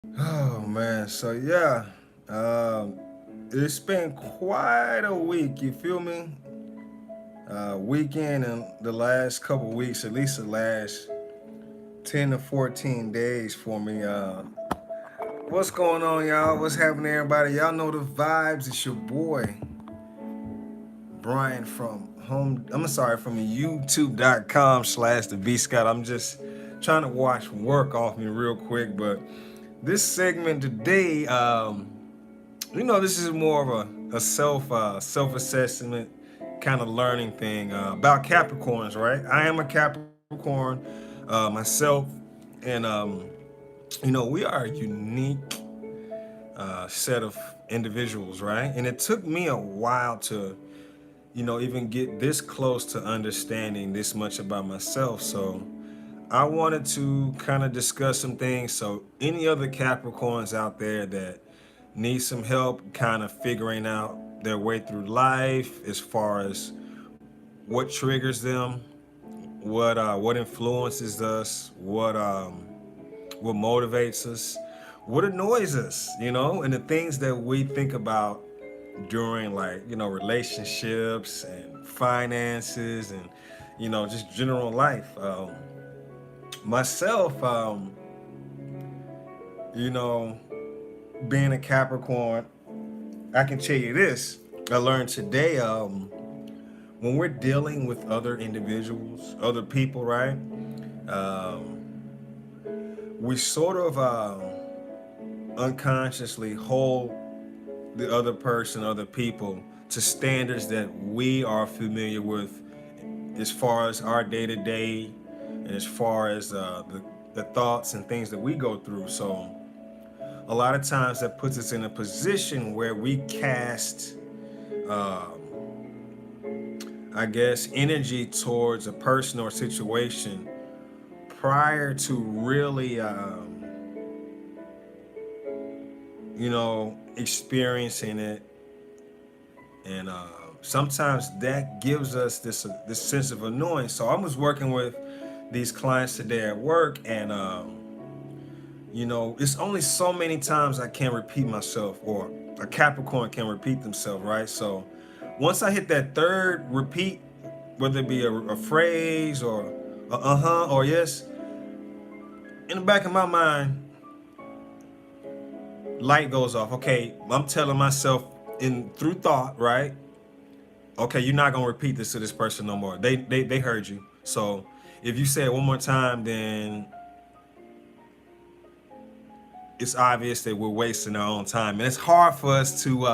Oh man, so yeah, it's been quite a week. You feel me? Weekend and the last couple weeks, at least the last 10 to 14 days for me. What's going on, y'all? What's happening, everybody? Y'all know the vibes. It's your boy Bryan from home. I'm sorry, from YouTube.com/the B Scott. I'm just trying to wash work off me real quick, but this segment today. This is more of a self assessment kind of learning thing about Capricorns, right? I am a Capricorn myself, and we are a unique set of individuals, right? And it took me a while to even get this close to understanding this much about myself. So I wanted to kind of discuss some things. So any other Capricorns out there that need some help kind of figuring out their way through life as far as what triggers them, what influences us, what motivates us, what annoys us, and the things that we think about during relationships and finances and just general life. Myself, you know, being a Capricorn, I can tell you this. I learned today, when we're dealing with other individuals, other people, right? Um, we sort of unconsciously hold the other person, other people, to standards that we are familiar with as far as our day to day and as far as the thoughts and things that we go through. So a lot of times that puts us in a position where we cast, um, I guess, energy towards a person or situation prior to really, experiencing it. And sometimes that gives us this sense of annoyance. So I was working with these clients today at work, and it's only so many times I can repeat myself, or a Capricorn can repeat themselves, right? So once I hit that third repeat, whether it be a phrase or uh-huh or yes, in the back of my mind, light goes off. Okay, I'm telling myself in through thought, right? Okay, you're not gonna repeat this to this person no more. They heard you. So if you say it one more time, then it's obvious that we're wasting our own time, and it's hard for us to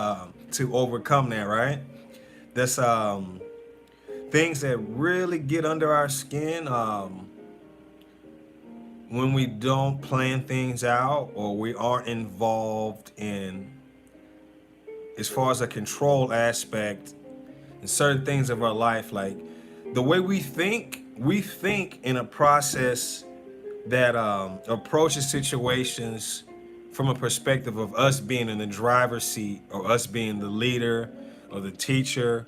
overcome that, right? That's things that really get under our skin when we don't plan things out or we aren't involved in, as far as a control aspect in certain things of our life. Like the way we think in a process that approaches situations from a perspective of us being in the driver's seat, or us being the leader or the teacher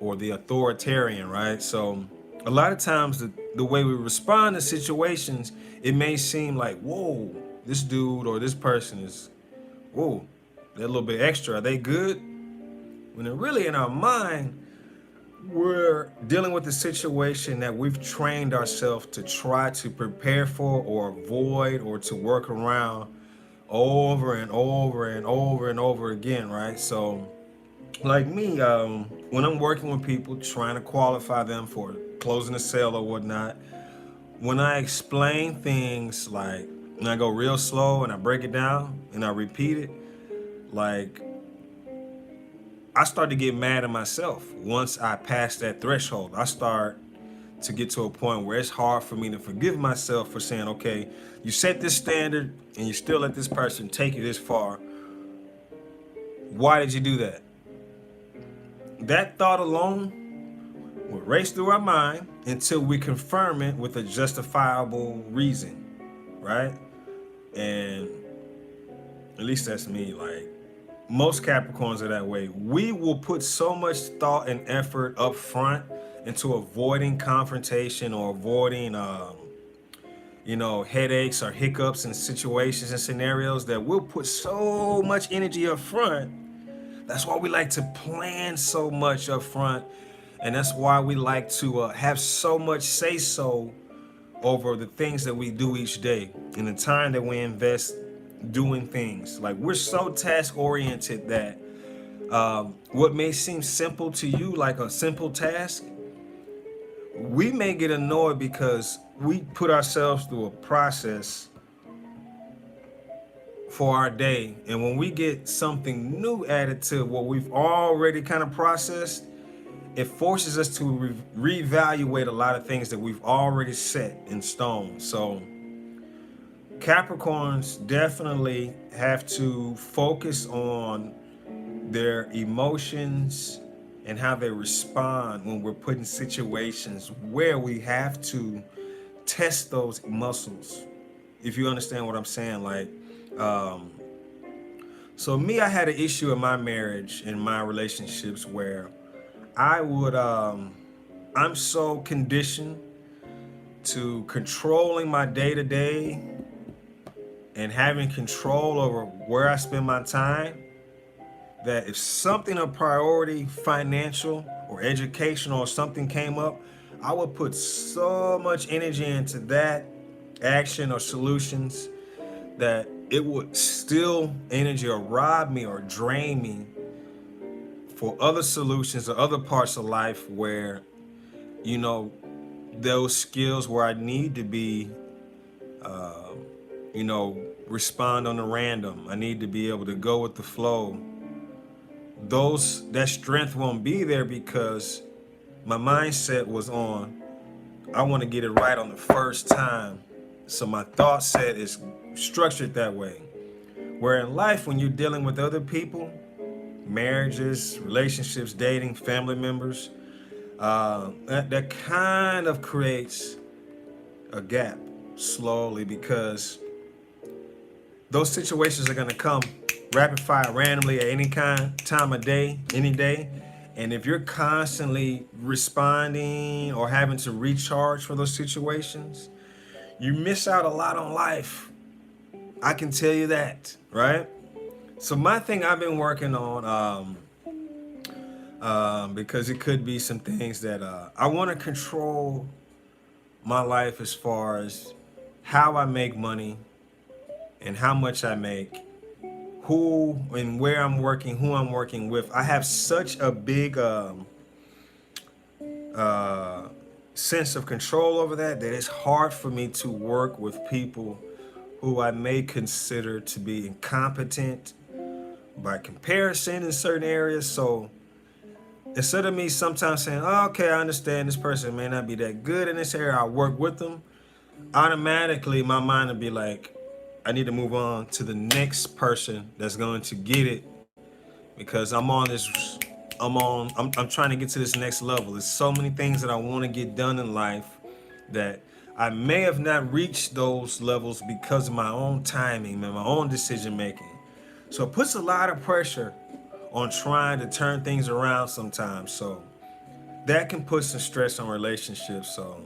or the authoritarian, right? So a lot of times the way we respond to situations, it may seem like, whoa, this dude or this person is, whoa, they're a little bit extra. Are they good? When they're really in our mind, we're dealing with a situation that we've trained ourselves to try to prepare for or avoid or to work around over and over and over and over again, right? So, like me, when I'm working with people, trying to qualify them for closing a sale or whatnot, when I explain things like, and I go real slow and I break it down and I repeat it, like I start to get mad at myself once I pass that threshold. I start to get to a point where it's hard for me to forgive myself for saying, okay, you set this standard and you still let this person take you this far. Why did you do that? That thought alone will race through our mind until we confirm it with a justifiable reason, right? And at least that's me. Like, most Capricorns are that way. We will put so much thought and effort up front into avoiding confrontation or avoiding headaches or hiccups in situations and scenarios that we'll put so much energy up front. That's why we like to plan so much up front. And that's why we like to have so much say so over the things that we do each day and the time that we invest doing things. Like, we're so task oriented that what may seem simple to you, like a simple task, we may get annoyed because we put ourselves through a process for our day. And when we get something new added to what we've already kind of processed, it forces us to reevaluate a lot of things that we've already set in stone. So Capricorns definitely have to focus on their emotions and how they respond when we're put in situations where we have to test those muscles. If you understand what I'm saying, like, so me, I had an issue in my marriage, in my relationships, where I'm so conditioned to controlling my day to day and having control over where I spend my time, that if something of priority, financial or educational or something came up, I would put so much energy into that action or solutions that it would steal energy or rob me or drain me for other solutions or other parts of life where, those skills where I need to be, respond on the random. I need to be able to go with the flow. That strength won't be there because my mindset was on, I want to get it right on the first time. So my thought set is structured that way. Where in life, when you're dealing with other people, marriages, relationships, dating, family members, that kind of creates a gap slowly, because those situations are going to come rapid fire randomly at any time of day, any day. And if you're constantly responding or having to recharge for those situations, you miss out a lot on life. I can tell you that, right? So my thing I've been working on, because it could be some things that I want to control my life as far as how I make money and how much I make, who and where I'm working, who I'm working with. I have such a big sense of control over that it's hard for me to work with people who I may consider to be incompetent by comparison in certain areas. So instead of me sometimes saying, oh, okay, I understand this person may not be that good in this area, I'll work with them, automatically my mind will be like, I need to move on to the next person that's going to get it, because I'm trying to get to this next level. There's so many things that I want to get done in life that I may have not reached those levels because of my own timing and my own decision making. So it puts a lot of pressure on trying to turn things around sometimes. So that can put some stress on relationships. So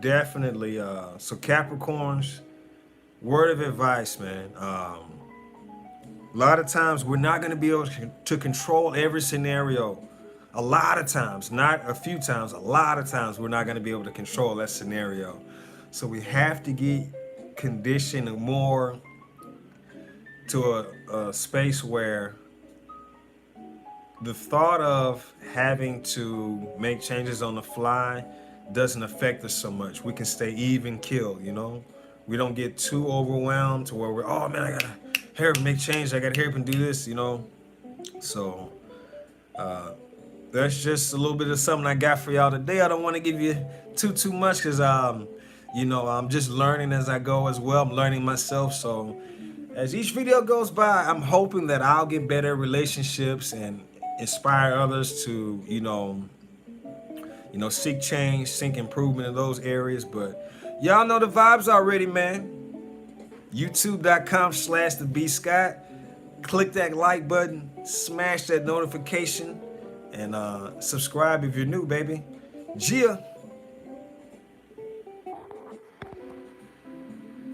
definitely, so Capricorns, word of advice, man. A lot of times we're not going to be able to control every scenario. A lot of times, not a few times, a lot of times we're not going to be able to control that scenario. So we have to get conditioned more to a space where the thought of having to make changes on the fly doesn't affect us so much. We can stay even keel, We don't get too overwhelmed to where we're, oh man, I gotta hurry up and make change. I gotta hurry up and do this, So that's just a little bit of something I got for y'all today. I don't want to give you too much because I'm just learning as I go as well. I'm learning myself. So as each video goes by, I'm hoping that I'll get better relationships and inspire others to, seek change, seek improvement in those areas. But y'all know the vibes already, man. YouTube.com/TheBScott. Click that like button, smash that notification, and subscribe if you're new, baby. Gia.